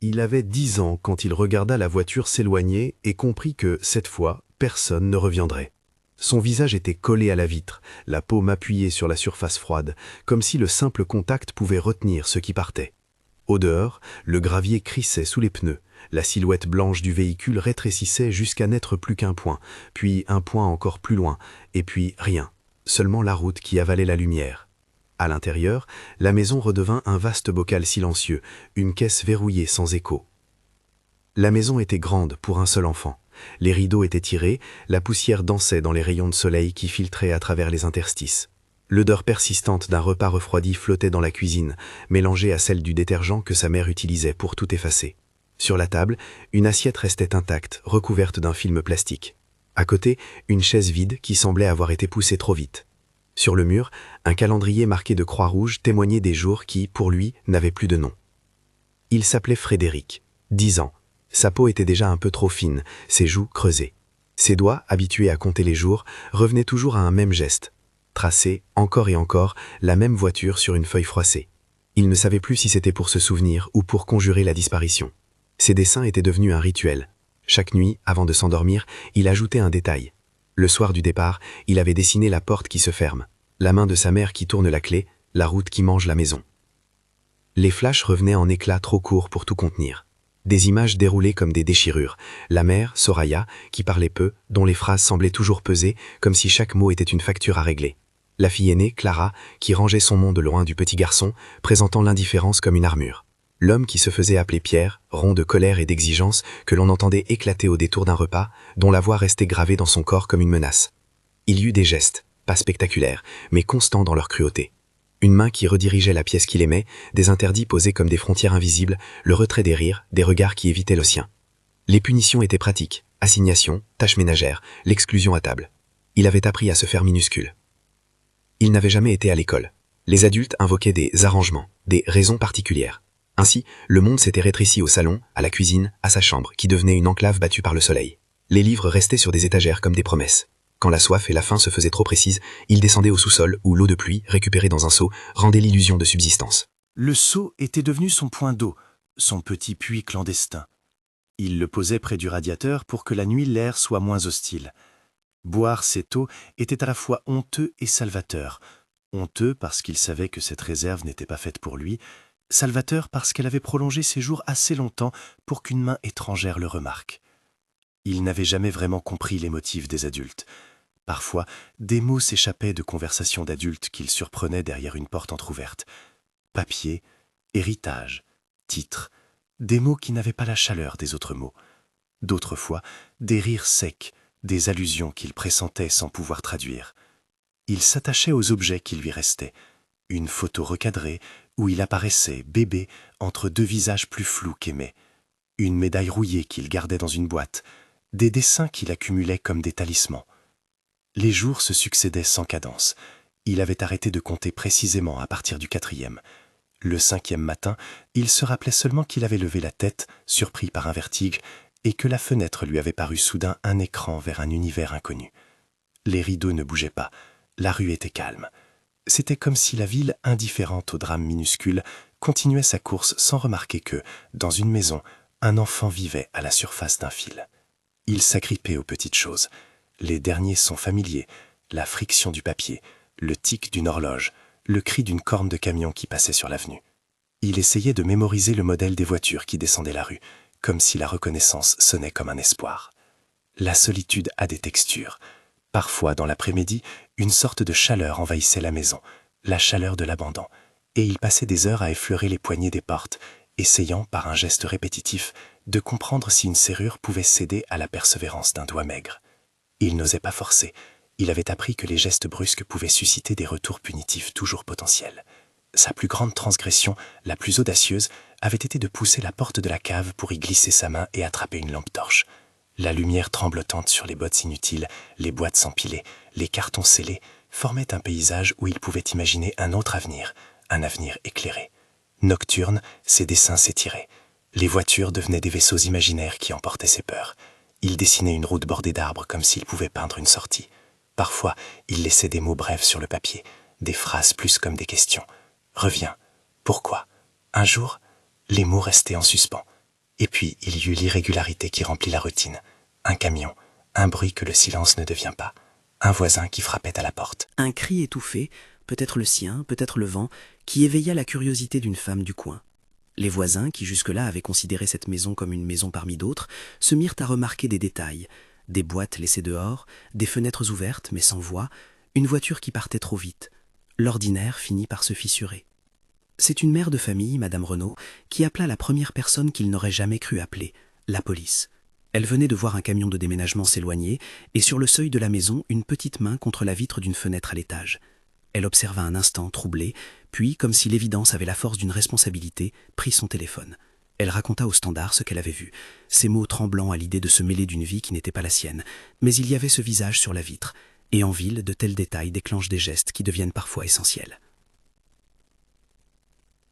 Il avait 10 ans quand il regarda la voiture s'éloigner et comprit que, cette fois, personne ne reviendrait. Son visage était collé à la vitre, la paume appuyée sur la surface froide, comme si le simple contact pouvait retenir ce qui partait. Au dehors, le gravier crissait sous les pneus, la silhouette blanche du véhicule rétrécissait jusqu'à n'être plus qu'un point, puis un point encore plus loin, et puis rien, seulement la route qui avalait la lumière. À l'intérieur, la maison redevint un vaste bocal silencieux, une caisse verrouillée sans écho. La maison était grande pour un seul enfant. Les rideaux étaient tirés, la poussière dansait dans les rayons de soleil qui filtraient à travers les interstices. L'odeur persistante d'un repas refroidi flottait dans la cuisine, mélangée à celle du détergent que sa mère utilisait pour tout effacer. Sur la table, une assiette restait intacte, recouverte d'un film plastique. À côté, une chaise vide qui semblait avoir été poussée trop vite. Sur le mur, un calendrier marqué de croix rouge témoignait des jours qui, pour lui, n'avaient plus de nom. Il s'appelait Frédéric, 10 ans. Sa peau était déjà un peu trop fine, ses joues creusées. Ses doigts, habitués à compter les jours, revenaient toujours à un même geste. Tracer, encore et encore, la même voiture sur une feuille froissée. Il ne savait plus si c'était pour se souvenir ou pour conjurer la disparition. Ses dessins étaient devenus un rituel. Chaque nuit, avant de s'endormir, il ajoutait un détail. Le soir du départ, il avait dessiné la porte qui se ferme, la main de sa mère qui tourne la clé, la route qui mange la maison. Les flashs revenaient en éclats trop courts pour tout contenir. Des images déroulées comme des déchirures. La mère, Soraya, qui parlait peu, dont les phrases semblaient toujours peser, comme si chaque mot était une facture à régler. La fille aînée, Clara, qui rangeait son monde loin du petit garçon, présentant l'indifférence comme une armure. L'homme qui se faisait appeler Pierre, rond de colère et d'exigence, que l'on entendait éclater au détour d'un repas, dont la voix restait gravée dans son corps comme une menace. Il y eut des gestes, pas spectaculaires, mais constants dans leur cruauté. Une main qui redirigeait la pièce qu'il aimait, des interdits posés comme des frontières invisibles, le retrait des rires, des regards qui évitaient le sien. Les punitions étaient pratiques, assignation, tâches ménagères, l'exclusion à table. Il avait appris à se faire minuscule. Il n'avait jamais été à l'école. Les adultes invoquaient des arrangements, des raisons particulières. Ainsi, le monde s'était rétréci au salon, à la cuisine, à sa chambre, qui devenait une enclave battue par le soleil. Les livres restaient sur des étagères comme des promesses. Quand la soif et la faim se faisaient trop précises, il descendait au sous-sol où l'eau de pluie, récupérée dans un seau, rendait l'illusion de subsistance. Le seau était devenu son point d'eau, son petit puits clandestin. Il le posait près du radiateur pour que la nuit l'air soit moins hostile. Boire cette eau était à la fois honteux et salvateur. Honteux parce qu'il savait que cette réserve n'était pas faite pour lui, salvateur parce qu'elle avait prolongé ses jours assez longtemps pour qu'une main étrangère le remarque. Il n'avait jamais vraiment compris les motifs des adultes. Parfois, des mots s'échappaient de conversations d'adultes qu'il surprenait derrière une porte entr'ouverte. Papier, héritage, titre, des mots qui n'avaient pas la chaleur des autres mots. D'autres fois, des rires secs, des allusions qu'il pressentait sans pouvoir traduire. Il s'attachait aux objets qui lui restaient. Une photo recadrée où il apparaissait, bébé, entre deux visages plus flous qu'aimés. Une médaille rouillée qu'il gardait dans une boîte. Des dessins qu'il accumulait comme des talismans. Les jours se succédaient sans cadence. Il avait arrêté de compter précisément à partir du 4e. Le 5e matin, il se rappelait seulement qu'il avait levé la tête, surpris par un vertige, et que la fenêtre lui avait paru soudain un écran vers un univers inconnu. Les rideaux ne bougeaient pas, la rue était calme. C'était comme si la ville, indifférente au drame minuscule, continuait sa course sans remarquer que, dans une maison, un enfant vivait à la surface d'un fil. Il s'agrippait aux petites choses. Les derniers sont familiers, la friction du papier, le tic d'une horloge, le cri d'une corne de camion qui passait sur l'avenue. Il essayait de mémoriser le modèle des voitures qui descendaient la rue, comme si la reconnaissance sonnait comme un espoir. La solitude a des textures. Parfois, dans l'après-midi, une sorte de chaleur envahissait la maison, la chaleur de l'abandon, et il passait des heures à effleurer les poignées des portes, essayant, par un geste répétitif, de comprendre si une serrure pouvait céder à la persévérance d'un doigt maigre. Il n'osait pas forcer. Il avait appris que les gestes brusques pouvaient susciter des retours punitifs toujours potentiels. Sa plus grande transgression, la plus audacieuse, avait été de pousser la porte de la cave pour y glisser sa main et attraper une lampe torche. La lumière tremblotante sur les bottes inutiles, les boîtes s'empilaient, les cartons scellés, formaient un paysage où il pouvait imaginer un autre avenir, un avenir éclairé. Nocturne, ses dessins s'étiraient. Les voitures devenaient des vaisseaux imaginaires qui emportaient ses peurs. Il dessinait une route bordée d'arbres comme s'il pouvait peindre une sortie. Parfois, il laissait des mots brefs sur le papier, des phrases plus comme des questions. Reviens. Pourquoi? Un jour, les mots restaient en suspens. Et puis il y eut l'irrégularité qui remplit la routine. Un camion, un bruit que le silence ne devient pas, un voisin qui frappait à la porte. Un cri étouffé, peut-être le sien, peut-être le vent, qui éveilla la curiosité d'une femme du coin. Les voisins, qui jusque-là avaient considéré cette maison comme une maison parmi d'autres, se mirent à remarquer des détails. Des boîtes laissées dehors, des fenêtres ouvertes mais sans voix, une voiture qui partait trop vite. L'ordinaire finit par se fissurer. C'est une mère de famille, Madame Renaud, qui appela la première personne qu'il n'aurait jamais cru appeler, la police. Elle venait de voir un camion de déménagement s'éloigner et sur le seuil de la maison, une petite main contre la vitre d'une fenêtre à l'étage. Elle observa un instant troublée, puis, comme si l'évidence avait la force d'une responsabilité, prit son téléphone. Elle raconta au standard ce qu'elle avait vu, ses mots tremblants à l'idée de se mêler d'une vie qui n'était pas la sienne. Mais il y avait ce visage sur la vitre, et en ville, de tels détails déclenchent des gestes qui deviennent parfois essentiels.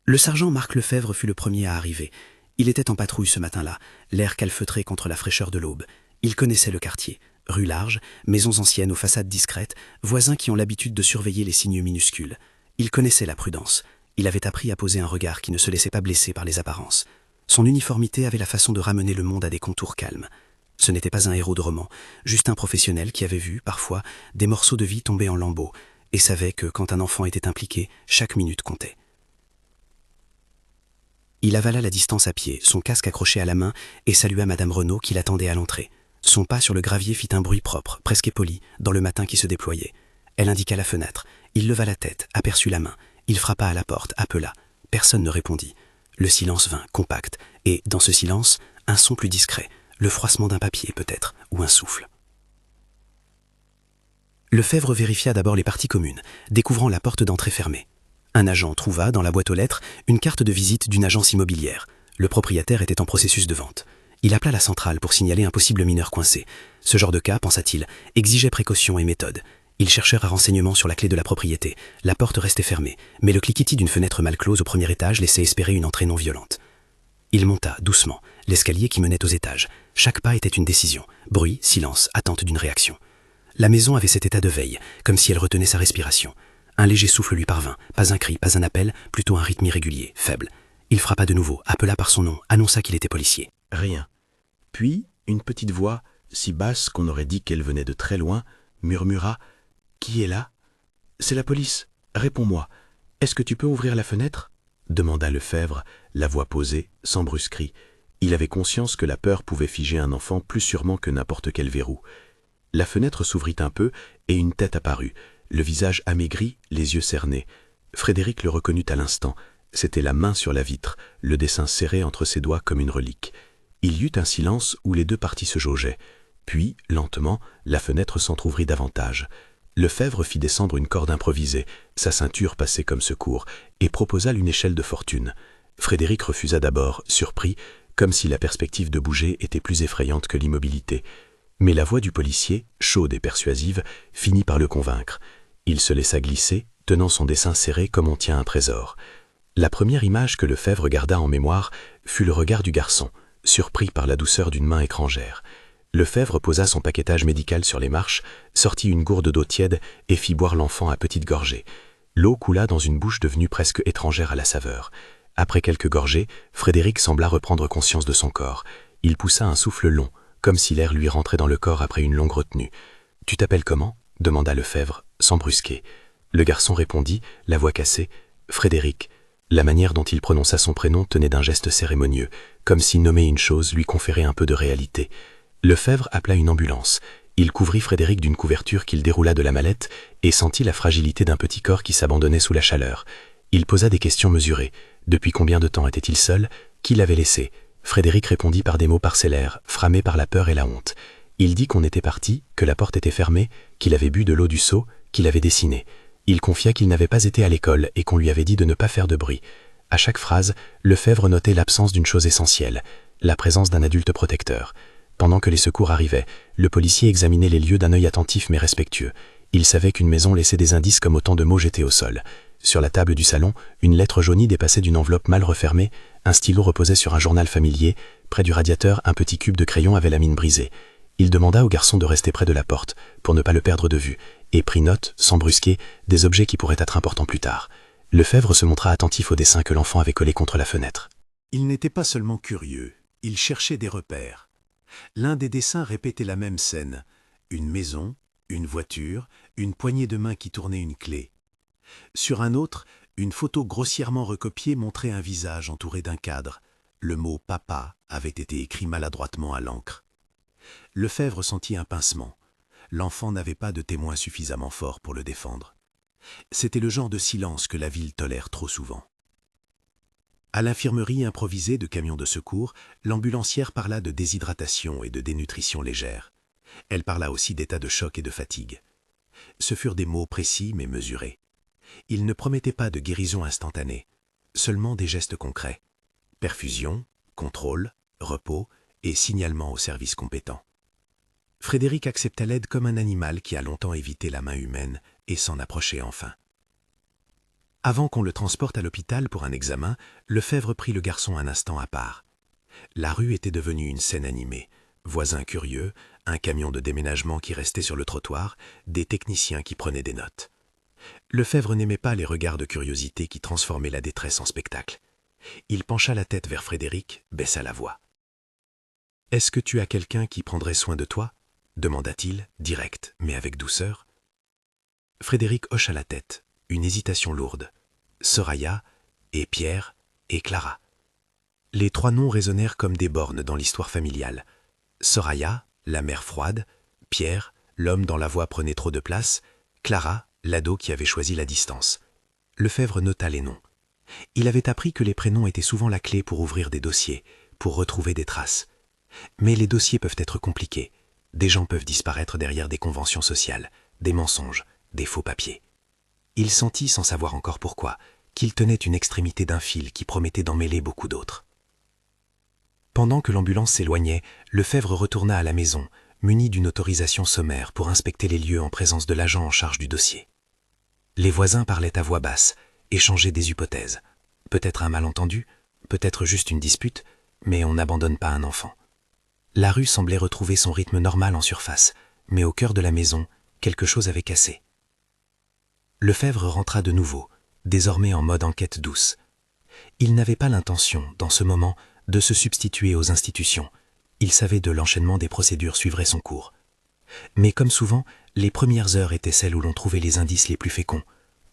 Le sergent Marc Lefebvre fut le premier à arriver. Il était en patrouille ce matin-là, l'air calfeutré contre la fraîcheur de l'aube. Il connaissait le quartier. Rues larges, maisons anciennes aux façades discrètes, voisins qui ont l'habitude de surveiller les signes minuscules. Il connaissait la prudence. Il avait appris à poser un regard qui ne se laissait pas blesser par les apparences. Son uniformité avait la façon de ramener le monde à des contours calmes. Ce n'était pas un héros de roman, juste un professionnel qui avait vu, parfois, des morceaux de vie tomber en lambeaux, et savait que, quand un enfant était impliqué, chaque minute comptait. Il avala la distance à pied, son casque accroché à la main, et salua Madame Renaud qui l'attendait à l'entrée. Son pas sur le gravier fit un bruit propre, presque poli, dans le matin qui se déployait. Elle indiqua la fenêtre. Il leva la tête, aperçut la main. Il frappa à la porte, appela. Personne ne répondit. Le silence vint, compact, et, dans ce silence, un son plus discret, le froissement d'un papier peut-être, ou un souffle. Lefebvre vérifia d'abord les parties communes, découvrant la porte d'entrée fermée. Un agent trouva, dans la boîte aux lettres, une carte de visite d'une agence immobilière. Le propriétaire était en processus de vente. Il appela la centrale pour signaler un possible mineur coincé. Ce genre de cas, pensa-t-il, exigeait précaution et méthode. Ils cherchèrent un renseignement sur la clé de la propriété. La porte restait fermée, mais le cliquetis d'une fenêtre mal close au premier étage laissait espérer une entrée non violente. Il monta, doucement, l'escalier qui menait aux étages. Chaque pas était une décision. Bruit, silence, attente d'une réaction. La maison avait cet état de veille, comme si elle retenait sa respiration. Un léger souffle lui parvint, pas un cri, pas un appel, plutôt un rythme irrégulier, faible. Il frappa de nouveau, appela par son nom, annonça qu'il était policier. Rien. Puis, une petite voix, si basse qu'on aurait dit qu'elle venait de très loin, murmura « Qui est là ?»« C'est la police. Réponds-moi. Est-ce que tu peux ouvrir la fenêtre ?» demanda Lefebvre, la voix posée, sans brusquerie. Il avait conscience que la peur pouvait figer un enfant plus sûrement que n'importe quel verrou. La fenêtre s'ouvrit un peu et une tête apparut, le visage amaigri, les yeux cernés. Frédéric le reconnut à l'instant. C'était la main sur la vitre, le dessin serré entre ses doigts comme une relique. Il y eut un silence où les deux parties se jaugeaient. Puis, lentement, la fenêtre s'entr'ouvrit davantage. Lefebvre fit descendre une corde improvisée, sa ceinture passait comme secours, et proposa une échelle de fortune. Frédéric refusa d'abord, surpris, comme si la perspective de bouger était plus effrayante que l'immobilité. Mais la voix du policier, chaude et persuasive, finit par le convaincre. Il se laissa glisser, tenant son dessin serré comme on tient un trésor. La première image que Lefebvre garda en mémoire fut le regard du garçon, surpris par la douceur d'une main étrangère. Lefebvre posa son paquetage médical sur les marches, sortit une gourde d'eau tiède et fit boire l'enfant à petites gorgées. L'eau coula dans une bouche devenue presque étrangère à la saveur. Après quelques gorgées, Frédéric sembla reprendre conscience de son corps. Il poussa un souffle long, comme si l'air lui rentrait dans le corps après une longue retenue. « Tu t'appelles comment » demanda Lefebvre, sans brusquer. Le garçon répondit, la voix cassée, « Frédéric ». La manière dont il prononça son prénom tenait d'un geste cérémonieux, comme si nommer une chose lui conférait un peu de réalité. Lefebvre appela une ambulance. Il couvrit Frédéric d'une couverture qu'il déroula de la mallette et sentit la fragilité d'un petit corps qui s'abandonnait sous la chaleur. Il posa des questions mesurées. Depuis combien de temps était-il seul? Qui l'avait laissé? Frédéric répondit par des mots parcellaires, framés par la peur et la honte. Il dit qu'on était parti, que la porte était fermée, qu'il avait bu de l'eau du seau, qu'il avait dessiné. Il confia qu'il n'avait pas été à l'école et qu'on lui avait dit de ne pas faire de bruit. À chaque phrase, Lefebvre notait l'absence d'une chose essentielle, la présence d'un adulte protecteur. Pendant que les secours arrivaient, le policier examinait les lieux d'un œil attentif mais respectueux. Il savait qu'une maison laissait des indices comme autant de mots jetés au sol. Sur la table du salon, une lettre jaunie dépassait d'une enveloppe mal refermée, un stylo reposait sur un journal familier, près du radiateur, un petit cube de crayon avait la mine brisée. Il demanda au garçon de rester près de la porte, pour ne pas le perdre de vue, et prit note, sans brusquer, des objets qui pourraient être importants plus tard. Lefebvre se montra attentif au dessin que l'enfant avait collé contre la fenêtre. Il n'était pas seulement curieux, Il cherchait des repères. L'un des dessins répétait la même scène. Une maison, une voiture, une poignée de main qui tournait une clé. Sur un autre, une photo grossièrement recopiée montrait un visage entouré d'un cadre. Le mot « papa » avait été écrit maladroitement à l'encre. Lefebvre sentit un pincement. L'enfant n'avait pas de témoin suffisamment fort pour le défendre. C'était le genre de silence que la ville tolère trop souvent. À l'infirmerie improvisée de camions de secours, l'ambulancière parla de déshydratation et de dénutrition légère. Elle parla aussi d'état de choc et de fatigue. Ce furent des mots précis mais mesurés. Ils ne promettaient pas de guérison instantanée, seulement des gestes concrets. Perfusion, contrôle, repos et signalement au service compétent. Frédéric accepta l'aide comme un animal qui a longtemps évité la main humaine et s'en approchait enfin. Avant qu'on le transporte à l'hôpital pour un examen, Lefebvre prit le garçon un instant à part. La rue était devenue une scène animée. Voisins curieux, un camion de déménagement qui restait sur le trottoir, des techniciens qui prenaient des notes. Lefebvre n'aimait pas les regards de curiosité qui transformaient la détresse en spectacle. Il pencha la tête vers Frédéric, baissa la voix. « Est-ce que tu as quelqu'un qui prendrait soin de toi ?» demanda-t-il, direct, mais avec douceur. Frédéric hocha la tête, une hésitation lourde. Soraya, et Pierre, et Clara. Les trois noms résonnèrent comme des bornes dans l'histoire familiale. Soraya, la mère froide, Pierre, l'homme dont la voix prenait trop de place, Clara, l'ado qui avait choisi la distance. Lefebvre nota les noms. Il avait appris que les prénoms étaient souvent la clé pour ouvrir des dossiers, pour retrouver des traces. Mais les dossiers peuvent être compliqués. Des gens peuvent disparaître derrière des conventions sociales, des mensonges, des faux papiers. Il sentit, sans savoir encore pourquoi, qu'il tenait une extrémité d'un fil qui promettait d'en mêler beaucoup d'autres. Pendant que l'ambulance s'éloignait, Lefebvre retourna à la maison, muni d'une autorisation sommaire pour inspecter les lieux en présence de l'agent en charge du dossier. Les voisins parlaient à voix basse, échangeaient des hypothèses. Peut-être un malentendu, peut-être juste une dispute, mais on n'abandonne pas un enfant. La rue semblait retrouver son rythme normal en surface, mais au cœur de la maison, quelque chose avait cassé. Lefebvre rentra de nouveau, désormais en mode enquête douce. Il n'avait pas l'intention, dans ce moment, de se substituer aux institutions. Il savait que l'enchaînement des procédures suivrait son cours. Mais comme souvent, les premières heures étaient celles où l'on trouvait les indices les plus féconds.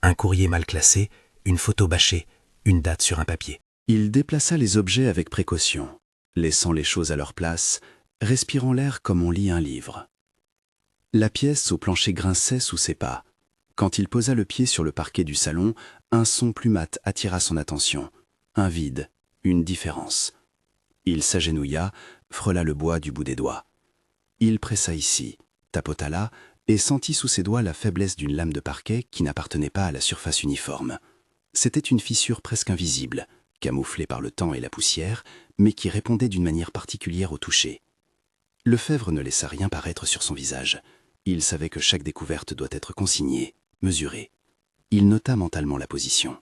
Un courrier mal classé, une photo bâchée, une date sur un papier. Il déplaça les objets avec précaution, laissant les choses à leur place, respirant l'air comme on lit un livre. La pièce au plancher grinçait sous ses pas. Quand il posa le pied sur le parquet du salon, un son plus mat attira son attention. Un vide, une différence. Il s'agenouilla, frôla le bois du bout des doigts. Il pressa ici, tapota là, et sentit sous ses doigts la faiblesse d'une lame de parquet qui n'appartenait pas à la surface uniforme. C'était une fissure presque invisible, camouflée par le temps et la poussière, mais qui répondait d'une manière particulière au toucher. Lefebvre ne laissa rien paraître sur son visage. Il savait que chaque découverte doit être consignée, mesurée. Il nota mentalement la position.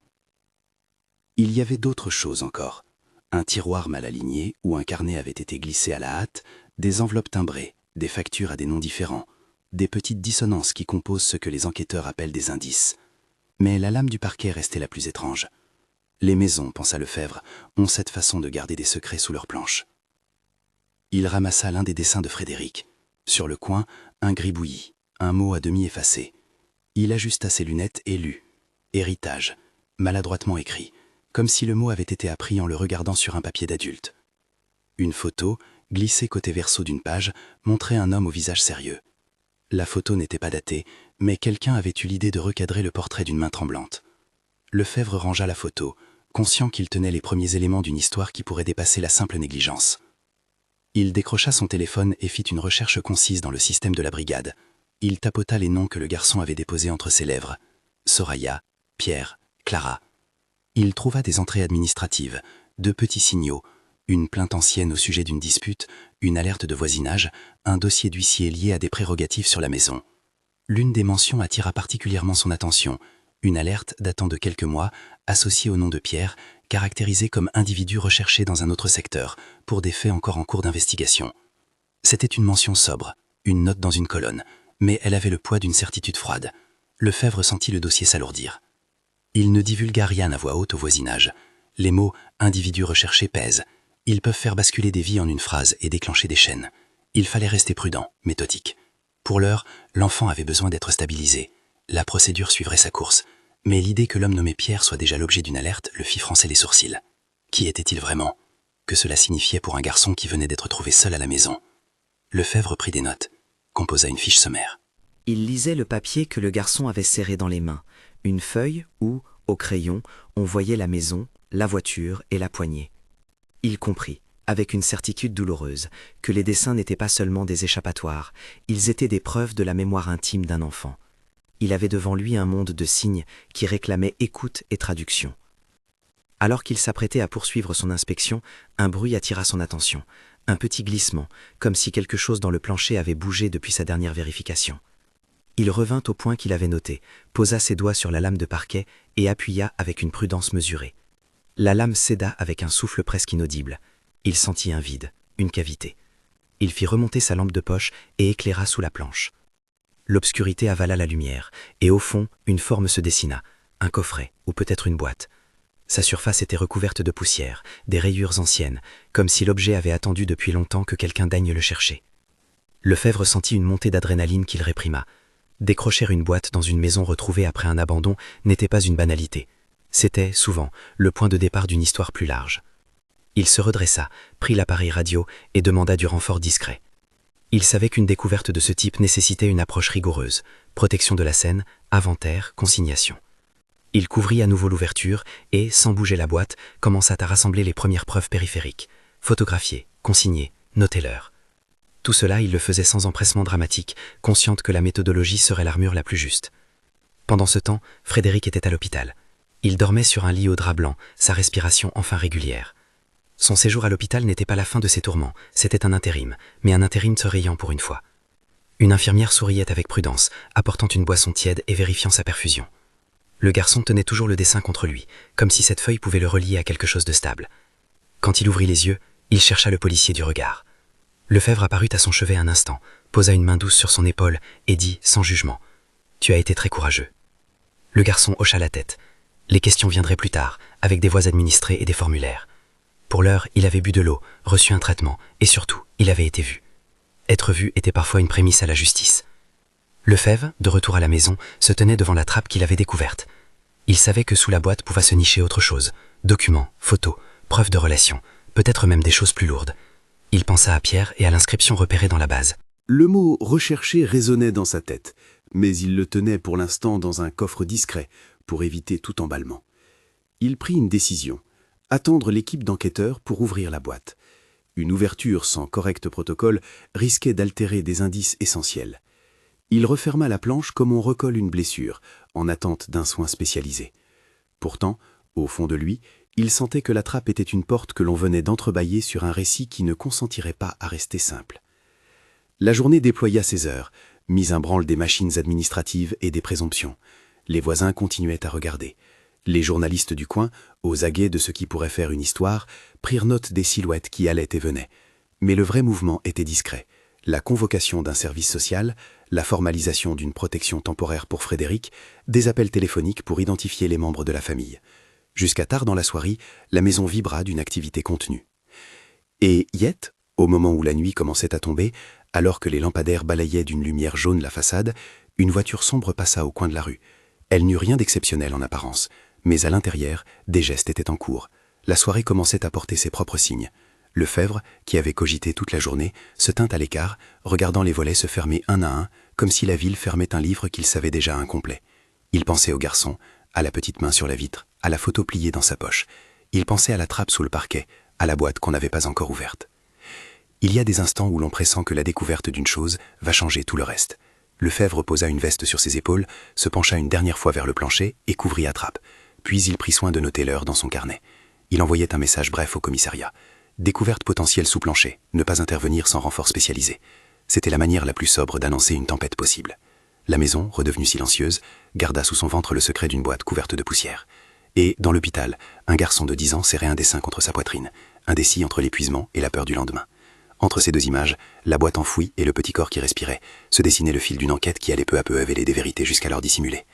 Il y avait d'autres choses encore. Un tiroir mal aligné où un carnet avait été glissé à la hâte, des enveloppes timbrées, des factures à des noms différents, des petites dissonances qui composent ce que les enquêteurs appellent des indices. Mais la lame du parquet restait la plus étrange. Les maisons, pensa Lefebvre, ont cette façon de garder des secrets sous leurs planches. Il ramassa l'un des dessins de Frédéric. Sur le coin, un gribouillis, un mot à demi effacé. Il ajusta ses lunettes et lut. Héritage, maladroitement écrit, comme si le mot avait été appris en le regardant sur un papier d'adulte. Une photo, glissée côté verso d'une page, montrait un homme au visage sérieux. La photo n'était pas datée, mais quelqu'un avait eu l'idée de recadrer le portrait d'une main tremblante. Lefebvre rangea la photo, conscient qu'il tenait les premiers éléments d'une histoire qui pourrait dépasser la simple négligence. Il décrocha son téléphone et fit une recherche concise dans le système de la brigade. Il tapota les noms que le garçon avait déposés entre ses lèvres. Soraya, Pierre, Clara. Il trouva des entrées administratives, 2 petits signaux, une plainte ancienne au sujet d'une dispute, une alerte de voisinage, un dossier d'huissier lié à des prérogatives sur la maison. L'une des mentions attira particulièrement son attention, une alerte datant de quelques mois, associée au nom de Pierre, caractérisé comme individu recherché dans un autre secteur, pour des faits encore en cours d'investigation. C'était une mention sobre, une note dans une colonne, mais elle avait le poids d'une certitude froide. Lefebvre sentit le dossier s'alourdir. Il ne divulgua rien à voix haute au voisinage. Les mots « individu recherché » pèsent. Ils peuvent faire basculer des vies en une phrase et déclencher des chaînes. Il fallait rester prudent, méthodique. Pour l'heure, l'enfant avait besoin d'être stabilisé. La procédure suivrait sa course. Mais l'idée que l'homme nommé Pierre soit déjà l'objet d'une alerte le fit froncer les sourcils. Qui était-il vraiment? Que cela signifiait pour un garçon qui venait d'être trouvé seul à la maison? Lefebvre prit des notes, composa une fiche sommaire. Il lisait le papier que le garçon avait serré dans les mains, une feuille où, au crayon, on voyait la maison, la voiture et la poignée. Il comprit, avec une certitude douloureuse, que les dessins n'étaient pas seulement des échappatoires, ils étaient des preuves de la mémoire intime d'un enfant. Il avait devant lui un monde de signes qui réclamait écoute et traduction. Alors qu'il s'apprêtait à poursuivre son inspection, un bruit attira son attention, un petit glissement, comme si quelque chose dans le plancher avait bougé depuis sa dernière vérification. Il revint au point qu'il avait noté, posa ses doigts sur la lame de parquet et appuya avec une prudence mesurée. La lame céda avec un souffle presque inaudible. Il sentit un vide, une cavité. Il fit remonter sa lampe de poche et éclaira sous la planche. L'obscurité avala la lumière, et au fond, une forme se dessina, un coffret, ou peut-être une boîte. Sa surface était recouverte de poussière, des rayures anciennes, comme si l'objet avait attendu depuis longtemps que quelqu'un daigne le chercher. Lefebvre sentit une montée d'adrénaline qu'il réprima. Décrocher une boîte dans une maison retrouvée après un abandon n'était pas une banalité. C'était, souvent, le point de départ d'une histoire plus large. Il se redressa, prit l'appareil radio et demanda du renfort discret. Il savait qu'une découverte de ce type nécessitait une approche rigoureuse, protection de la scène, inventaire, consignation. Il couvrit à nouveau l'ouverture et, sans bouger la boîte, commença à rassembler les premières preuves périphériques, photographier, consigner, noter l'heure. Tout cela, il le faisait sans empressement dramatique, consciente que la méthodologie serait l'armure la plus juste. Pendant ce temps, Frédéric était à l'hôpital. Il dormait sur un lit au drap blanc, sa respiration enfin régulière. Son séjour à l'hôpital n'était pas la fin de ses tourments, c'était un intérim, mais un intérim se riant pour une fois. Une infirmière souriait avec prudence, apportant une boisson tiède et vérifiant sa perfusion. Le garçon tenait toujours le dessin contre lui, comme si cette feuille pouvait le relier à quelque chose de stable. Quand il ouvrit les yeux, il chercha le policier du regard. Lefebvre apparut à son chevet un instant, posa une main douce sur son épaule et dit, sans jugement, « Tu as été très courageux. » Le garçon hocha la tête. Les questions viendraient plus tard, avec des voies administrées et des formulaires. Pour l'heure, il avait bu de l'eau, reçu un traitement, et surtout, il avait été vu. Être vu était parfois une prémisse à la justice. Lefebvre, de retour à la maison, se tenait devant la trappe qu'il avait découverte. Il savait que sous la boîte pouvait se nicher autre chose, documents, photos, preuves de relations, peut-être même des choses plus lourdes. Il pensa à Pierre et à l'inscription repérée dans la base. Le mot « recherché » résonnait dans sa tête, mais il le tenait pour l'instant dans un coffre discret, pour éviter tout emballement. Il prit une décision, attendre l'équipe d'enquêteurs pour ouvrir la boîte. Une ouverture sans correct protocole risquait d'altérer des indices essentiels. Il referma la planche comme on recolle une blessure, en attente d'un soin spécialisé. Pourtant, au fond de lui, il sentait que la trappe était une porte que l'on venait d'entrebâiller sur un récit qui ne consentirait pas à rester simple. La journée déploya ses heures, mise un branle des machines administratives et des présomptions. Les voisins continuaient à regarder. Les journalistes du coin, aux aguets de ce qui pourrait faire une histoire, prirent note des silhouettes qui allaient et venaient. Mais le vrai mouvement était discret. La convocation d'un service social, la formalisation d'une protection temporaire pour Frédéric, des appels téléphoniques pour identifier les membres de la famille. Jusqu'à tard dans la soirée, la maison vibra d'une activité contenue. Et Yette, au moment où la nuit commençait à tomber, alors que les lampadaires balayaient d'une lumière jaune la façade, une voiture sombre passa au coin de la rue. Elle n'eut rien d'exceptionnel en apparence, mais à l'intérieur, des gestes étaient en cours. La soirée commençait à porter ses propres signes. Lefebvre, qui avait cogité toute la journée, se tint à l'écart, regardant les volets se fermer un à un, comme si la ville fermait un livre qu'il savait déjà incomplet. Il pensait au garçon, à la petite main sur la vitre, à la photo pliée dans sa poche. Il pensait à la trappe sous le parquet, à la boîte qu'on n'avait pas encore ouverte. Il y a des instants où l'on pressent que la découverte d'une chose va changer tout le reste. Lefebvre posa une veste sur ses épaules, se pencha une dernière fois vers le plancher et couvrit la trappe. Puis il prit soin de noter l'heure dans son carnet. Il envoyait un message bref au commissariat. Découverte potentielle sous plancher, ne pas intervenir sans renfort spécialisé. C'était la manière la plus sobre d'annoncer une tempête possible. La maison, redevenue silencieuse, garda sous son ventre le secret d'une boîte couverte de poussière. Et, dans l'hôpital, un garçon de 10 ans serrait un dessin contre sa poitrine, indécis entre l'épuisement et la peur du lendemain. Entre ces deux images, la boîte enfouie et le petit corps qui respirait, se dessinait le fil d'une enquête qui allait peu à peu révéler des vérités jusqu'alors dissimulées.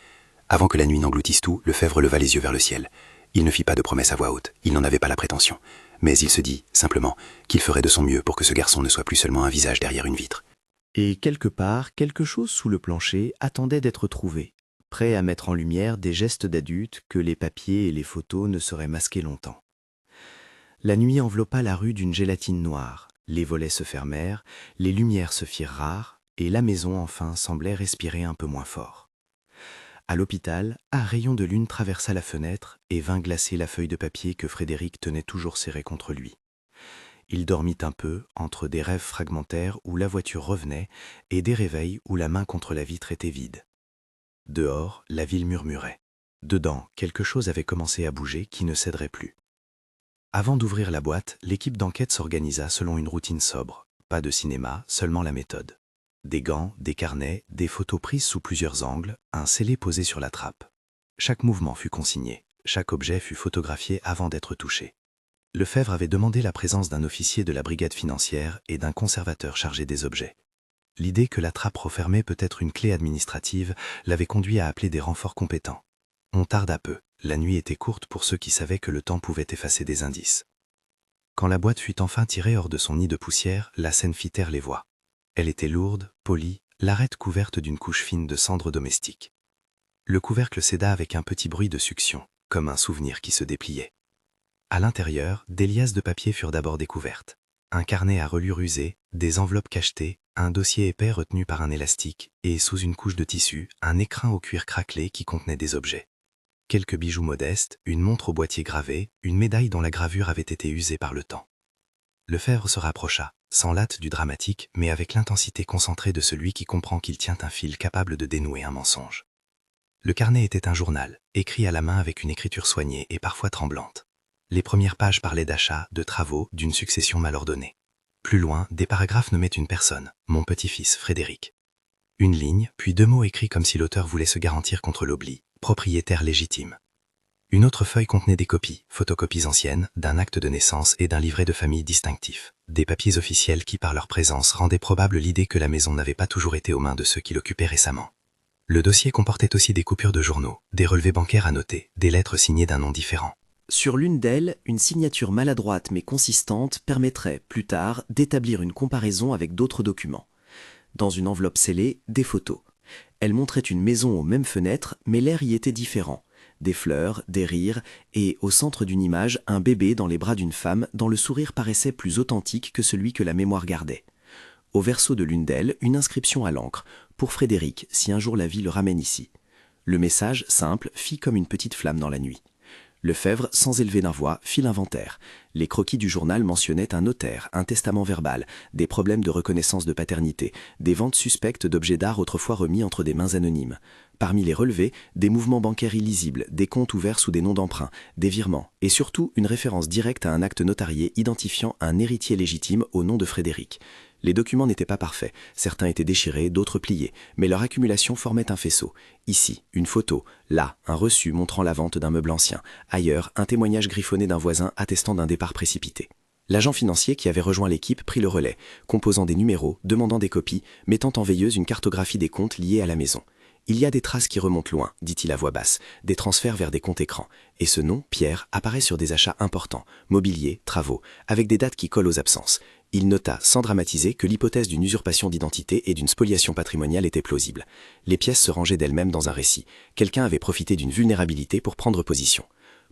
Avant que la nuit n'engloutisse tout, Lefebvre leva les yeux vers le ciel. Il ne fit pas de promesse à voix haute, il n'en avait pas la prétention. Mais il se dit, simplement, qu'il ferait de son mieux pour que ce garçon ne soit plus seulement un visage derrière une vitre. Et quelque part, quelque chose sous le plancher attendait d'être trouvé, prêt à mettre en lumière des gestes d'adultes que les papiers et les photos ne sauraient masquer longtemps. La nuit enveloppa la rue d'une gélatine noire, les volets se fermèrent, les lumières se firent rares, et la maison enfin semblait respirer un peu moins fort. À l'hôpital, un rayon de lune traversa la fenêtre et vint glacer la feuille de papier que Frédéric tenait toujours serrée contre lui. Il dormit un peu entre des rêves fragmentaires où la voiture revenait et des réveils où la main contre la vitre était vide. Dehors, la ville murmurait. Dedans, quelque chose avait commencé à bouger qui ne céderait plus. Avant d'ouvrir la boîte, l'équipe d'enquête s'organisa selon une routine sobre. Pas de cinéma, seulement la méthode. Des gants, des carnets, des photos prises sous plusieurs angles, un scellé posé sur la trappe. Chaque mouvement fut consigné, chaque objet fut photographié avant d'être touché. Lefebvre avait demandé la présence d'un officier de la brigade financière et d'un conservateur chargé des objets. L'idée que la trappe refermait peut-être une clé administrative l'avait conduit à appeler des renforts compétents. On tarda peu, la nuit était courte pour ceux qui savaient que le temps pouvait effacer des indices. Quand la boîte fut enfin tirée hors de son nid de poussière, la scène fit taire les voix. Elle était lourde, polie, l'arête couverte d'une couche fine de cendres domestiques. Le couvercle céda avec un petit bruit de succion, comme un souvenir qui se dépliait. À l'intérieur, des liasses de papier furent d'abord découvertes. Un carnet à relure usée, des enveloppes cachetées, un dossier épais retenu par un élastique, et sous une couche de tissu, un écrin au cuir craquelé qui contenait des objets. Quelques bijoux modestes, une montre au boîtier gravé, une médaille dont la gravure avait été usée par le temps. Lefebvre se rapprocha, sans l'hâte du dramatique, mais avec l'intensité concentrée de celui qui comprend qu'il tient un fil capable de dénouer un mensonge. Le carnet était un journal, écrit à la main avec une écriture soignée et parfois tremblante. Les premières pages parlaient d'achats, de travaux, d'une succession mal ordonnée. Plus loin, des paragraphes nommaient une personne, mon petit-fils Frédéric. Une ligne, puis 2 mots écrits comme si l'auteur voulait se garantir contre l'oubli, propriétaire légitime. Une autre feuille contenait des copies, photocopies anciennes, d'un acte de naissance et d'un livret de famille distinctif. Des papiers officiels qui, par leur présence, rendaient probable l'idée que la maison n'avait pas toujours été aux mains de ceux qui l'occupaient récemment. Le dossier comportait aussi des coupures de journaux, des relevés bancaires à noter, des lettres signées d'un nom différent. Sur l'une d'elles, une signature maladroite mais consistante permettrait, plus tard, d'établir une comparaison avec d'autres documents. Dans une enveloppe scellée, des photos. Elle montrait une maison aux mêmes fenêtres, mais l'air y était différent. Des fleurs, des rires, et, au centre d'une image, un bébé dans les bras d'une femme dont le sourire paraissait plus authentique que celui que la mémoire gardait. Au verso de l'une d'elles, une inscription à l'encre, pour Frédéric, si un jour la vie le ramène ici. Le message, simple, fit comme une petite flamme dans la nuit. Lefebvre, sans élever d'un voix, fit l'inventaire. Les croquis du journal mentionnaient un notaire, un testament verbal, des problèmes de reconnaissance de paternité, des ventes suspectes d'objets d'art autrefois remis entre des mains anonymes. Parmi les relevés, des mouvements bancaires illisibles, des comptes ouverts sous des noms d'emprunt, des virements, et surtout une référence directe à un acte notarié identifiant un héritier légitime au nom de Frédéric. Les documents n'étaient pas parfaits, certains étaient déchirés, d'autres pliés, mais leur accumulation formait un faisceau. Ici, une photo, là, un reçu montrant la vente d'un meuble ancien, ailleurs, un témoignage griffonné d'un voisin attestant d'un départ précipité. L'agent financier qui avait rejoint l'équipe prit le relais, composant des numéros, demandant des copies, mettant en veilleuse une cartographie des comptes liés à la maison. Il y a des traces qui remontent loin, dit-il à voix basse, des transferts vers des comptes écrans. Et ce nom, Pierre, apparaît sur des achats importants, mobilier, travaux, avec des dates qui collent aux absences. Il nota, sans dramatiser, que l'hypothèse d'une usurpation d'identité et d'une spoliation patrimoniale était plausible. Les pièces se rangeaient d'elles-mêmes dans un récit. Quelqu'un avait profité d'une vulnérabilité pour prendre position.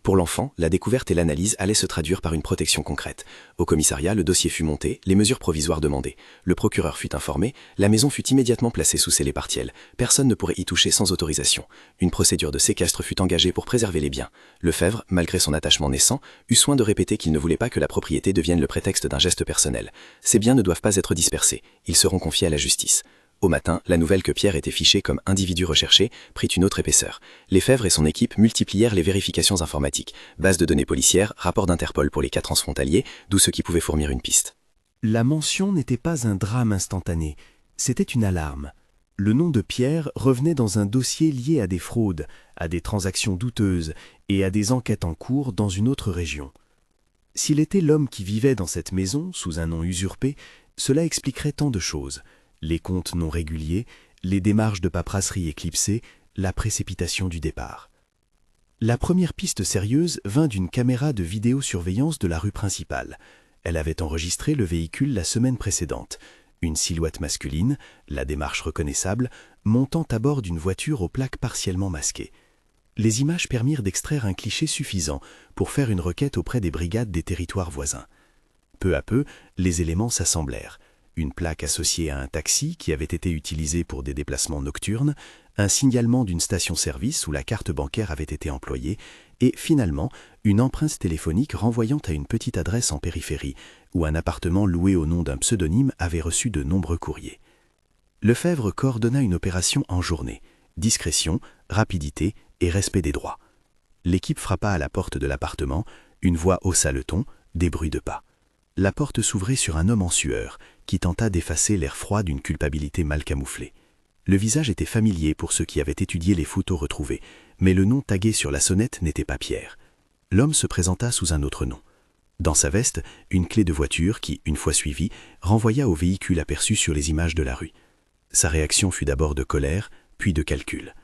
Pour l'enfant, la découverte et l'analyse allaient se traduire par une protection concrète. Au commissariat, le dossier fut monté, les mesures provisoires demandées. Le procureur fut informé, la maison fut immédiatement placée sous scellé partiel. Personne ne pourrait y toucher sans autorisation. Une procédure de séquestre fut engagée pour préserver les biens. Lefebvre, malgré son attachement naissant, eut soin de répéter qu'il ne voulait pas que la propriété devienne le prétexte d'un geste personnel. Ces biens ne doivent pas être dispersés, ils seront confiés à la justice. Au matin, la nouvelle que Pierre était fiché comme individu recherché prit une autre épaisseur. Lefebvre et son équipe multiplièrent les vérifications informatiques, base de données policières, rapport d'Interpol pour les cas transfrontaliers, d'où ce qui pouvait fournir une piste. La mention n'était pas un drame instantané, c'était une alarme. Le nom de Pierre revenait dans un dossier lié à des fraudes, à des transactions douteuses et à des enquêtes en cours dans une autre région. S'il était l'homme qui vivait dans cette maison, sous un nom usurpé, cela expliquerait tant de choses. Les comptes non réguliers, les démarches de paperasserie éclipsées, la précipitation du départ. La première piste sérieuse vint d'une caméra de vidéosurveillance de la rue principale. Elle avait enregistré le véhicule la semaine précédente. Une silhouette masculine, la démarche reconnaissable, montant à bord d'une voiture aux plaques partiellement masquées. Les images permirent d'extraire un cliché suffisant pour faire une requête auprès des brigades des territoires voisins. Peu à peu, les éléments s'assemblèrent. Une plaque associée à un taxi qui avait été utilisé pour des déplacements nocturnes, un signalement d'une station-service où la carte bancaire avait été employée, et finalement, une empreinte téléphonique renvoyant à une petite adresse en périphérie, où un appartement loué au nom d'un pseudonyme avait reçu de nombreux courriers. Lefebvre coordonna une opération en journée. Discrétion, rapidité et respect des droits. L'équipe frappa à la porte de l'appartement, une voix haussa le ton, des bruits de pas. La porte s'ouvrait sur un homme en sueur, qui tenta d'effacer l'air froid d'une culpabilité mal camouflée. Le visage était familier pour ceux qui avaient étudié les photos retrouvées, mais le nom tagué sur la sonnette n'était pas Pierre. L'homme se présenta sous un autre nom. Dans sa veste, une clé de voiture qui, une fois suivie, renvoya au véhicule aperçu sur les images de la rue. Sa réaction fut d'abord de colère, puis de calcul.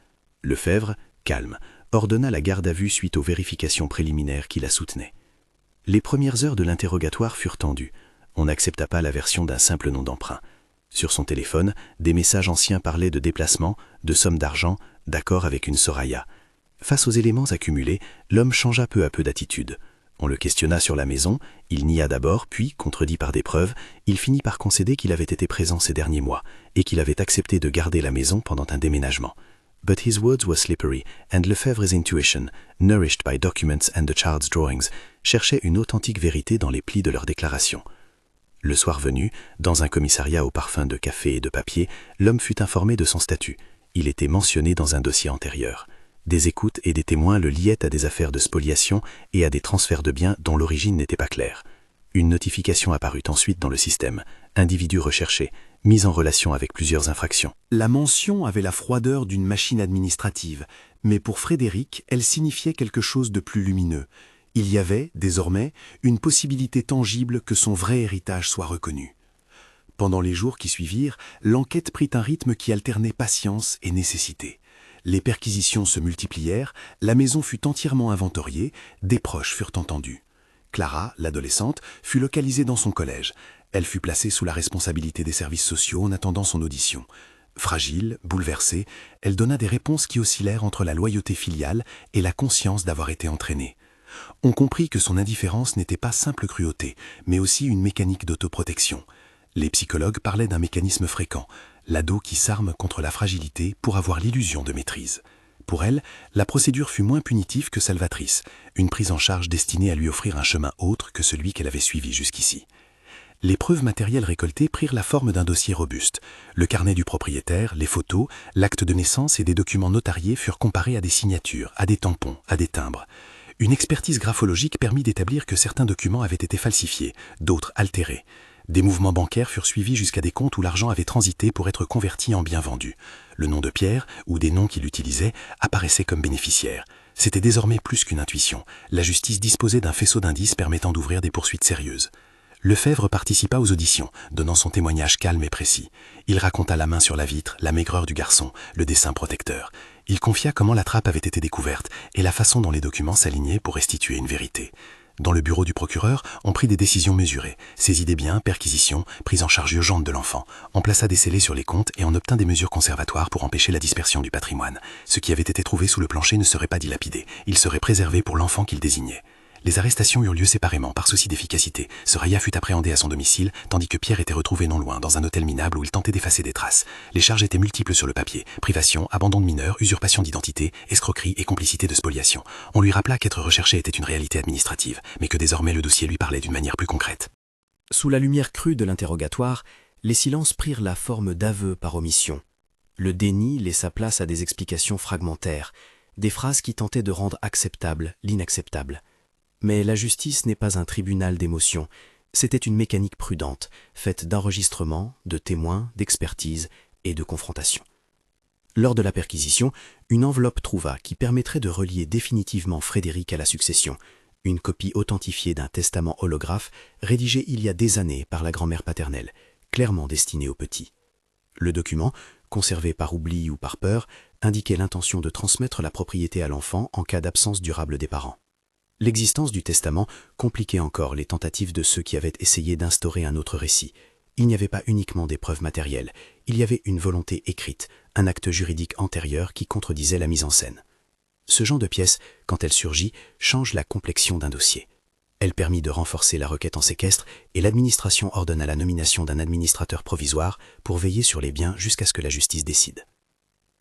Lefebvre, calme, ordonna la garde à vue suite aux vérifications préliminaires qui la soutenaient. Les premières heures de l'interrogatoire furent tendues. On n'accepta pas la version d'un simple nom d'emprunt. Sur son téléphone, des messages anciens parlaient de déplacements, de sommes d'argent, d'accords avec une Soraya. Face aux éléments accumulés, l'homme changea peu à peu d'attitude. On le questionna sur la maison, il nia d'abord, puis, contredit par des preuves, il finit par concéder qu'il avait été présent ces derniers mois et qu'il avait accepté de garder la maison pendant un déménagement. But his words were slippery, and Lefebvre's intuition, nourished by documents and the child's drawings, cherchait une authentique vérité dans les plis de leur déclaration. Le soir venu, dans un commissariat au parfum de café et de papier, l'homme fut informé de son statut. Il était mentionné dans un dossier antérieur. Des écoutes et des témoins le liaient à des affaires de spoliation et à des transferts de biens dont l'origine n'était pas claire. Une notification apparut ensuite dans le système. Individu recherché, mis en relation avec plusieurs infractions. La mention avait la froideur d'une machine administrative, mais pour Frédéric, elle signifiait quelque chose de plus lumineux. Il y avait, désormais, une possibilité tangible que son vrai héritage soit reconnu. Pendant les jours qui suivirent, l'enquête prit un rythme qui alternait patience et nécessité. Les perquisitions se multiplièrent, la maison fut entièrement inventoriée, des proches furent entendus. Clara, l'adolescente, fut localisée dans son collège. Elle fut placée sous la responsabilité des services sociaux en attendant son audition. Fragile, bouleversée, elle donna des réponses qui oscillèrent entre la loyauté filiale et la conscience d'avoir été entraînée. On comprit que son indifférence n'était pas simple cruauté, mais aussi une mécanique d'autoprotection. Les psychologues parlaient d'un mécanisme fréquent, l'ado qui s'arme contre la fragilité pour avoir l'illusion de maîtrise. Pour elle, la procédure fut moins punitive que salvatrice, une prise en charge destinée à lui offrir un chemin autre que celui qu'elle avait suivi jusqu'ici. Les preuves matérielles récoltées prirent la forme d'un dossier robuste. Le carnet du propriétaire, les photos, l'acte de naissance et des documents notariés furent comparés à des signatures, à des tampons, à des timbres. Une expertise graphologique permit d'établir que certains documents avaient été falsifiés, d'autres altérés. Des mouvements bancaires furent suivis jusqu'à des comptes où l'argent avait transité pour être converti en biens vendus. Le nom de Pierre, ou des noms qu'il utilisait, apparaissait comme bénéficiaire. C'était désormais plus qu'une intuition. La justice disposait d'un faisceau d'indices permettant d'ouvrir des poursuites sérieuses. Lefebvre participa aux auditions, donnant son témoignage calme et précis. Il raconta la main sur la vitre, la maigreur du garçon, le dessin protecteur. Il confia comment la trappe avait été découverte et la façon dont les documents s'alignaient pour restituer une vérité. Dans le bureau du procureur, on prit des décisions mesurées, saisit des biens, perquisitions, prise en charge urgente de l'enfant. On plaça des scellés sur les comptes et on obtint des mesures conservatoires pour empêcher la dispersion du patrimoine. Ce qui avait été trouvé sous le plancher ne serait pas dilapidé, il serait préservé pour l'enfant qu'il désignait. Les arrestations eurent lieu séparément, par souci d'efficacité. Soraya fut appréhendée à son domicile, tandis que Pierre était retrouvé non loin, dans un hôtel minable où il tentait d'effacer des traces. Les charges étaient multiples sur le papier. Privation, abandon de mineur, usurpation d'identité, escroquerie et complicité de spoliation. On lui rappela qu'être recherché était une réalité administrative, mais que désormais le dossier lui parlait d'une manière plus concrète. Sous la lumière crue de l'interrogatoire, les silences prirent la forme d'aveux par omission. Le déni laissa place à des explications fragmentaires, des phrases qui tentaient de rendre acceptable l'inacceptable. Mais la justice n'est pas un tribunal d'émotions, c'était une mécanique prudente, faite d'enregistrements, de témoins, d'expertise et de confrontations. Lors de la perquisition, une enveloppe trouva qui permettrait de relier définitivement Frédéric à la succession, une copie authentifiée d'un testament holographe rédigé il y a des années par la grand-mère paternelle, clairement destiné au petit. Le document, conservé par oubli ou par peur, indiquait l'intention de transmettre la propriété à l'enfant en cas d'absence durable des parents. L'existence du testament compliquait encore les tentatives de ceux qui avaient essayé d'instaurer un autre récit. Il n'y avait pas uniquement des preuves matérielles, il y avait une volonté écrite, un acte juridique antérieur qui contredisait la mise en scène. Ce genre de pièce, quand elle surgit, change la complexion d'un dossier. Elle permit de renforcer la requête en séquestre et l'administration ordonna la nomination d'un administrateur provisoire pour veiller sur les biens jusqu'à ce que la justice décide.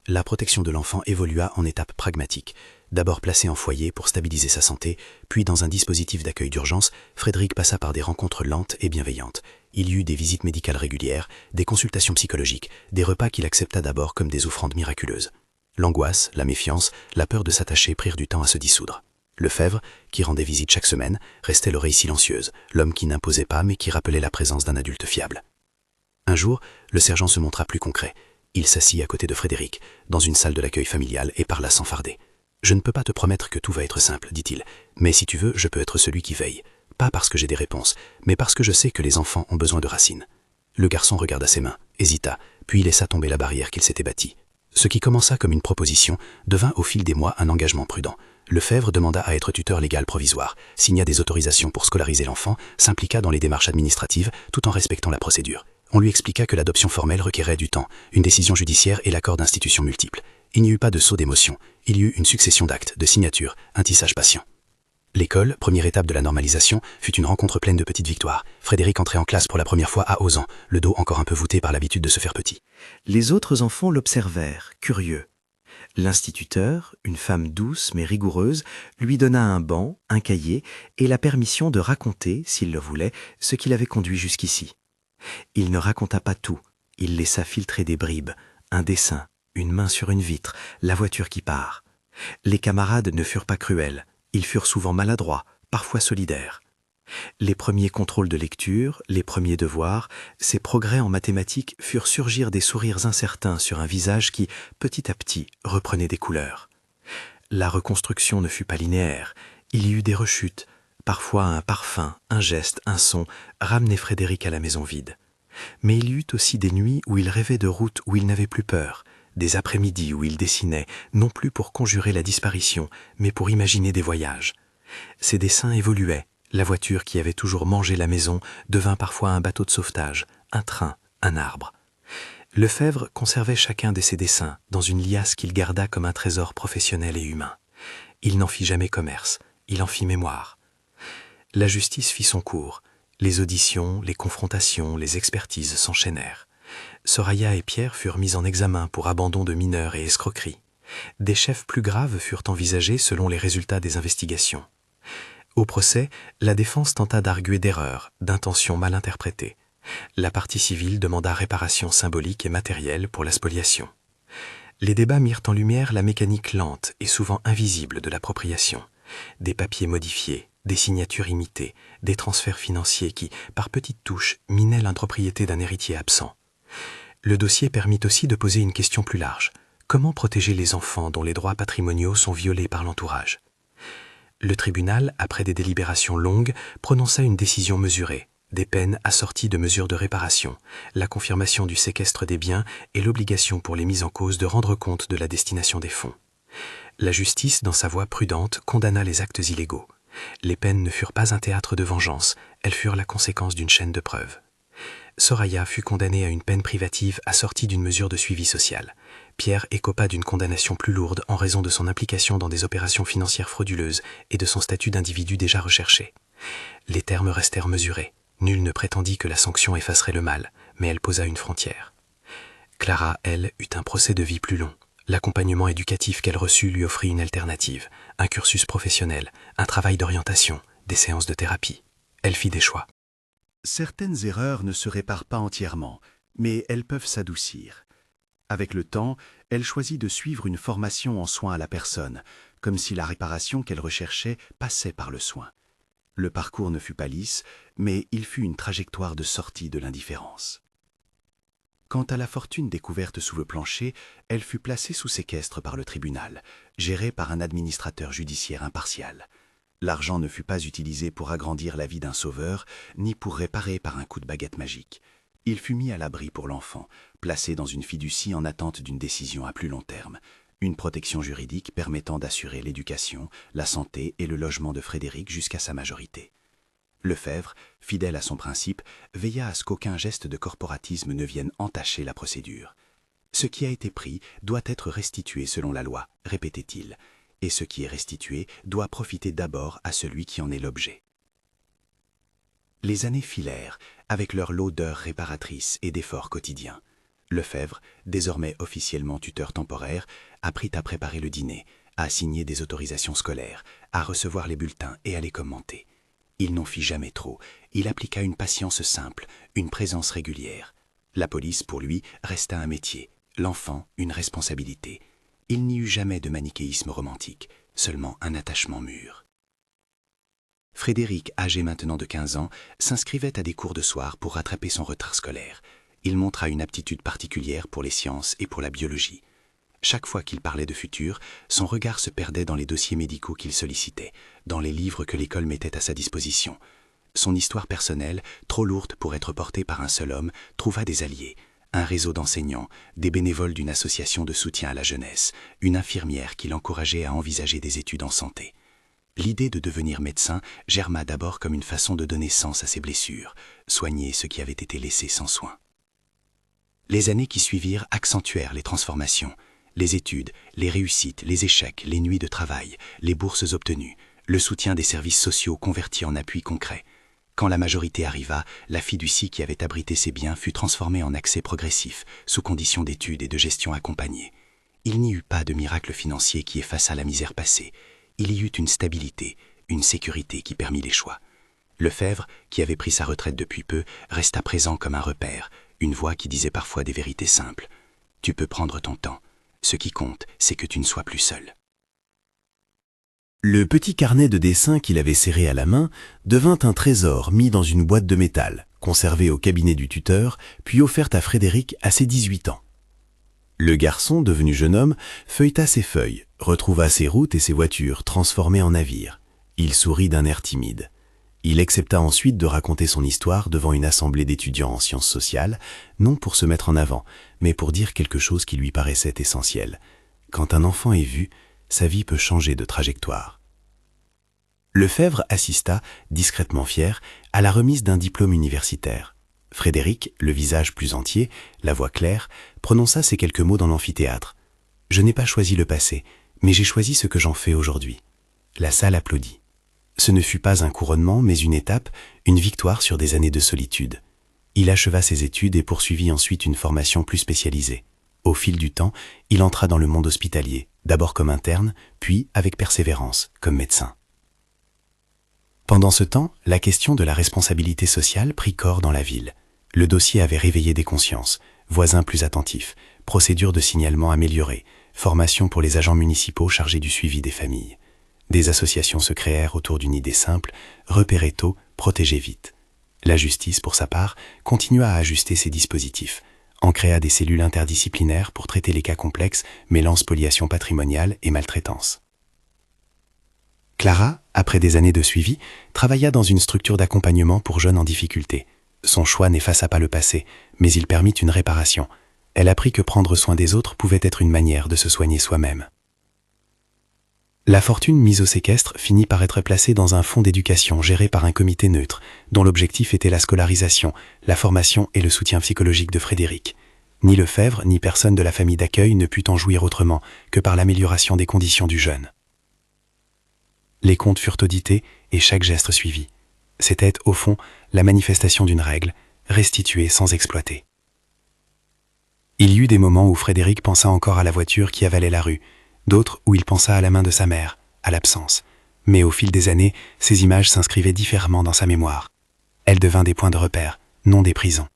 La protection de l'enfant évolua en étapes pragmatiques. D'abord placé en foyer pour stabiliser sa santé, puis dans un dispositif d'accueil d'urgence, Frédéric passa par des rencontres lentes et bienveillantes. Il y eut des visites médicales régulières, des consultations psychologiques, des repas qu'il accepta d'abord comme des offrandes miraculeuses. L'angoisse, la méfiance, la peur de s'attacher prirent du temps à se dissoudre. Lefebvre, qui rendait visite chaque semaine, restait l'oreille silencieuse, l'homme qui n'imposait pas mais qui rappelait la présence d'un adulte fiable. Un jour, le sergent se montra plus concret. Il s'assit à côté de Frédéric, dans une salle de l'accueil familial, et parla sans farder. « Je ne peux pas te promettre que tout va être simple, dit-il, mais si tu veux, je peux être celui qui veille. Pas parce que j'ai des réponses, mais parce que je sais que les enfants ont besoin de racines. » Le garçon regarda ses mains, hésita, puis laissa tomber la barrière qu'il s'était bâtie. Ce qui commença comme une proposition devint au fil des mois un engagement prudent. Lefebvre demanda à être tuteur légal provisoire, signa des autorisations pour scolariser l'enfant, s'impliqua dans les démarches administratives tout en respectant la procédure. On lui expliqua que l'adoption formelle requérait du temps, une décision judiciaire et l'accord d'institutions multiples. Il n'y eut pas de saut d'émotion, il y eut une succession d'actes, de signatures, un tissage patient. L'école, première étape de la normalisation, fut une rencontre pleine de petites victoires. Frédéric entrait en classe pour la première fois à 11 ans, le dos encore un peu voûté par l'habitude de se faire petit. Les autres enfants l'observèrent, curieux. L'instituteur, une femme douce mais rigoureuse, lui donna un banc, un cahier et la permission de raconter, s'il le voulait, ce qui l'avait conduit jusqu'ici. Il ne raconta pas tout, il laissa filtrer des bribes, un dessin, une main sur une vitre, la voiture qui part. Les camarades ne furent pas cruels, ils furent souvent maladroits, parfois solidaires. Les premiers contrôles de lecture, les premiers devoirs, ces progrès en mathématiques furent surgir des sourires incertains sur un visage qui, petit à petit, reprenait des couleurs. La reconstruction ne fut pas linéaire, il y eut des rechutes, parfois un parfum, un geste, un son ramenaient Frédéric à la maison vide. Mais il y eut aussi des nuits où il rêvait de routes où il n'avait plus peur, des après-midi où il dessinait, non plus pour conjurer la disparition, mais pour imaginer des voyages. Ces dessins évoluaient. La voiture qui avait toujours mangé la maison devint parfois un bateau de sauvetage, un train, un arbre. Lefebvre conservait chacun de ses dessins dans une liasse qu'il garda comme un trésor professionnel et humain. Il n'en fit jamais commerce, il en fit mémoire. La justice fit son cours. Les auditions, les confrontations, les expertises s'enchaînèrent. Soraya et Pierre furent mis en examen pour abandon de mineurs et escroquerie. Des chefs plus graves furent envisagés selon les résultats des investigations. Au procès, la défense tenta d'arguer d'erreurs, d'intentions mal interprétées. La partie civile demanda réparation symbolique et matérielle pour la spoliation. Les débats mirent en lumière la mécanique lente et souvent invisible de l'appropriation. Des papiers modifiés, des signatures imitées, des transferts financiers qui, par petites touches, minaient l'impropriété d'un héritier absent. Le dossier permit aussi de poser une question plus large. Comment protéger les enfants dont les droits patrimoniaux sont violés par l'entourage ? Le tribunal, après des délibérations longues, prononça une décision mesurée, des peines assorties de mesures de réparation, la confirmation du séquestre des biens et l'obligation pour les mis en cause de rendre compte de la destination des fonds. La justice, dans sa voie prudente, condamna les actes illégaux. Les peines ne furent pas un théâtre de vengeance, elles furent la conséquence d'une chaîne de preuves. Soraya fut condamnée à une peine privative assortie d'une mesure de suivi social. Pierre écopa d'une condamnation plus lourde en raison de son implication dans des opérations financières frauduleuses et de son statut d'individu déjà recherché. Les termes restèrent mesurés. Nul ne prétendit que la sanction effacerait le mal, mais elle posa une frontière. Clara, elle, eut un procès de vie plus long. L'accompagnement éducatif qu'elle reçut lui offrit une alternative, un cursus professionnel, un travail d'orientation, des séances de thérapie. Elle fit des choix. Certaines erreurs ne se réparent pas entièrement, mais elles peuvent s'adoucir. Avec le temps, elle choisit de suivre une formation en soins à la personne, comme si la réparation qu'elle recherchait passait par le soin. Le parcours ne fut pas lisse, mais il fut une trajectoire de sortie de l'indifférence. Quant à la fortune découverte sous le plancher, elle fut placée sous séquestre par le tribunal, gérée par un administrateur judiciaire impartial. L'argent ne fut pas utilisé pour agrandir la vie d'un sauveur, ni pour réparer par un coup de baguette magique. Il fut mis à l'abri pour l'enfant, placé dans une fiducie en attente d'une décision à plus long terme, une protection juridique permettant d'assurer l'éducation, la santé et le logement de Frédéric jusqu'à sa majorité. Lefebvre, fidèle à son principe, veilla à ce qu'aucun geste de corporatisme ne vienne entacher la procédure. Ce qui a été pris doit être restitué selon la loi, répétait-il, et ce qui est restitué doit profiter d'abord à celui qui en est l'objet. Les années filèrent, avec leur lot d'heures réparatrices et d'efforts quotidiens. Lefebvre, désormais officiellement tuteur temporaire, apprit à préparer le dîner, à signer des autorisations scolaires, à recevoir les bulletins et à les commenter. Il n'en fit jamais trop, il appliqua une patience simple, une présence régulière. La police, pour lui, resta un métier, l'enfant, une responsabilité. Il n'y eut jamais de manichéisme romantique, seulement un attachement mûr. Frédéric, âgé maintenant de 15 ans, s'inscrivait à des cours de soir pour rattraper son retard scolaire. Il montra une aptitude particulière pour les sciences et pour la biologie. Chaque fois qu'il parlait de futur, son regard se perdait dans les dossiers médicaux qu'il sollicitait, dans les livres que l'école mettait à sa disposition. Son histoire personnelle, trop lourde pour être portée par un seul homme, trouva des alliés, un réseau d'enseignants, des bénévoles d'une association de soutien à la jeunesse, une infirmière qui l'encourageait à envisager des études en santé. L'idée de devenir médecin germa d'abord comme une façon de donner sens à ses blessures, soigner ce qui avait été laissé sans soin. Les années qui suivirent accentuèrent les transformations, les études, les réussites, les échecs, les nuits de travail, les bourses obtenues, le soutien des services sociaux convertis en appui concret. Quand la majorité arriva, la fiducie qui avait abrité ses biens fut transformée en accès progressif, sous condition d'études et de gestion accompagnée. Il n'y eut pas de miracle financier qui effaça la misère passée. Il y eut une stabilité, une sécurité qui permit les choix. Lefebvre, qui avait pris sa retraite depuis peu, resta présent comme un repère, une voix qui disait parfois des vérités simples. Tu peux prendre ton temps. Ce qui compte, c'est que tu ne sois plus seul. Le petit carnet de dessin qu'il avait serré à la main devint un trésor mis dans une boîte de métal, conservé au cabinet du tuteur, puis offerte à Frédéric à ses 18 ans. Le garçon, devenu jeune homme, feuilleta ses feuilles, retrouva ses routes et ses voitures transformées en navires. Il sourit d'un air timide. Il accepta ensuite de raconter son histoire devant une assemblée d'étudiants en sciences sociales, non pour se mettre en avant, mais pour dire quelque chose qui lui paraissait essentiel. Quand un enfant est vu, sa vie peut changer de trajectoire. Lefebvre assista, discrètement fier, à la remise d'un diplôme universitaire. Frédéric, le visage plus entier, la voix claire, prononça ces quelques mots dans l'amphithéâtre. « Je n'ai pas choisi le passé, mais j'ai choisi ce que j'en fais aujourd'hui. » La salle applaudit. Ce ne fut pas un couronnement, mais une étape, une victoire sur des années de solitude. Il acheva ses études et poursuivit ensuite une formation plus spécialisée. Au fil du temps, il entra dans le monde hospitalier, d'abord comme interne, puis, avec persévérance, comme médecin. Pendant ce temps, la question de la responsabilité sociale prit corps dans la ville. Le dossier avait réveillé des consciences, voisins plus attentifs, procédures de signalement améliorées, formation pour les agents municipaux chargés du suivi des familles. Des associations se créèrent autour d'une idée simple, repérer tôt, protéger vite. La justice, pour sa part, continua à ajuster ses dispositifs, en créa des cellules interdisciplinaires pour traiter les cas complexes mêlant spoliation patrimoniale et maltraitance. Clara, après des années de suivi, travailla dans une structure d'accompagnement pour jeunes en difficulté. Son choix n'effaça pas le passé, mais il permit une réparation. Elle apprit que prendre soin des autres pouvait être une manière de se soigner soi-même. La fortune mise au séquestre finit par être placée dans un fonds d'éducation géré par un comité neutre, dont l'objectif était la scolarisation, la formation et le soutien psychologique de Frédéric. Ni Lefebvre, ni personne de la famille d'accueil ne put en jouir autrement que par l'amélioration des conditions du jeune. Les comptes furent audités et chaque geste suivi. C'était, au fond, la manifestation d'une règle, restituée sans exploiter. Il y eut des moments où Frédéric pensa encore à la voiture qui avalait la rue, d'autres où il pensa à la main de sa mère, à l'absence. Mais au fil des années, ces images s'inscrivaient différemment dans sa mémoire. Elles devinrent des points de repère, non des prisons.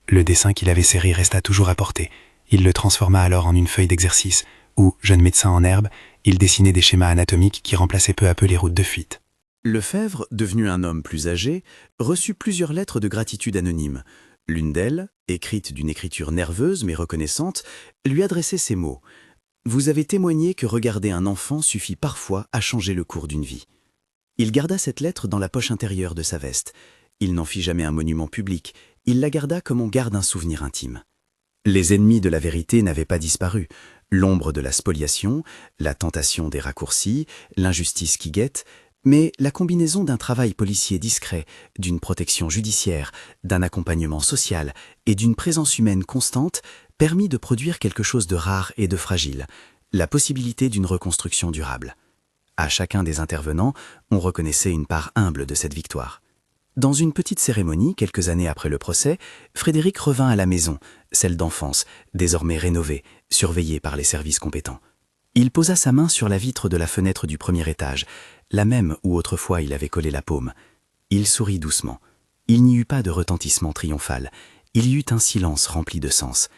Le dessin qu'il avait serré resta toujours à portée. Il le transforma alors en une feuille d'exercice où, jeune médecin en herbe, il dessinait des schémas anatomiques qui remplaçaient peu à peu les routes de fuite. Lefebvre, devenu un homme plus âgé, reçut plusieurs lettres de gratitude anonymes. L'une d'elles, écrite d'une écriture nerveuse mais reconnaissante, lui adressait ces mots. « Vous avez témoigné que regarder un enfant suffit parfois à changer le cours d'une vie. » Il garda cette lettre dans la poche intérieure de sa veste. Il n'en fit jamais un monument public, il la garda comme on garde un souvenir intime. Les ennemis de la vérité n'avaient pas disparu. L'ombre de la spoliation, la tentation des raccourcis, l'injustice qui guette, mais la combinaison d'un travail policier discret, d'une protection judiciaire, d'un accompagnement social et d'une présence humaine constante permit de produire quelque chose de rare et de fragile, la possibilité d'une reconstruction durable. À chacun des intervenants, on reconnaissait une part humble de cette victoire. Dans une petite cérémonie, quelques années après le procès, Frédéric revint à la maison, celle d'enfance, désormais rénovée, surveillée par les services compétents. Il posa sa main sur la vitre de la fenêtre du premier étage, la même où autrefois il avait collé la paume. Il sourit doucement. Il n'y eut pas de retentissement triomphal. Il y eut un silence rempli de sens.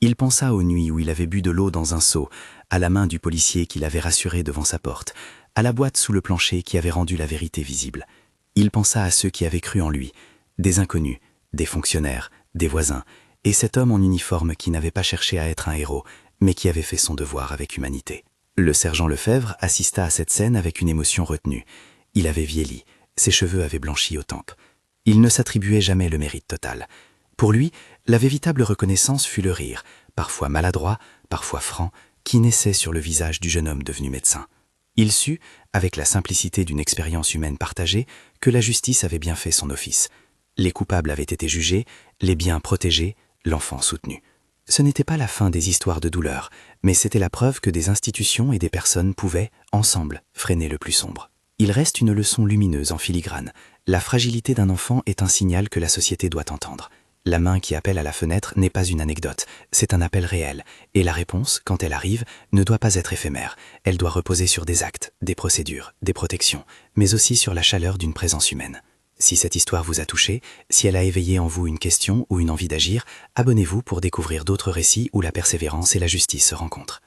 Il pensa aux nuits où il avait bu de l'eau dans un seau, à la main du policier qui l'avait rassuré devant sa porte, à la boîte sous le plancher qui avait rendu la vérité visible. Il pensa à ceux qui avaient cru en lui, des inconnus, des fonctionnaires, des voisins, et cet homme en uniforme qui n'avait pas cherché à être un héros, mais qui avait fait son devoir avec humanité. Le sergent Lefebvre assista à cette scène avec une émotion retenue. Il avait vieilli, ses cheveux avaient blanchi aux tempes. Il ne s'attribuait jamais le mérite total. Pour lui, la véritable reconnaissance fut le rire, parfois maladroit, parfois franc, qui naissait sur le visage du jeune homme devenu médecin. Il sut, avec la simplicité d'une expérience humaine partagée, que la justice avait bien fait son office. Les coupables avaient été jugés, les biens protégés, l'enfant soutenu. Ce n'était pas la fin des histoires de douleur, mais c'était la preuve que des institutions et des personnes pouvaient, ensemble, freiner le plus sombre. Il reste une leçon lumineuse en filigrane. La fragilité d'un enfant est un signal que la société doit entendre. La main qui appelle à la fenêtre n'est pas une anecdote, c'est un appel réel, et la réponse, quand elle arrive, ne doit pas être éphémère. Elle doit reposer sur des actes, des procédures, des protections, mais aussi sur la chaleur d'une présence humaine. Si cette histoire vous a touché, si elle a éveillé en vous une question ou une envie d'agir, abonnez-vous pour découvrir d'autres récits où la persévérance et la justice se rencontrent.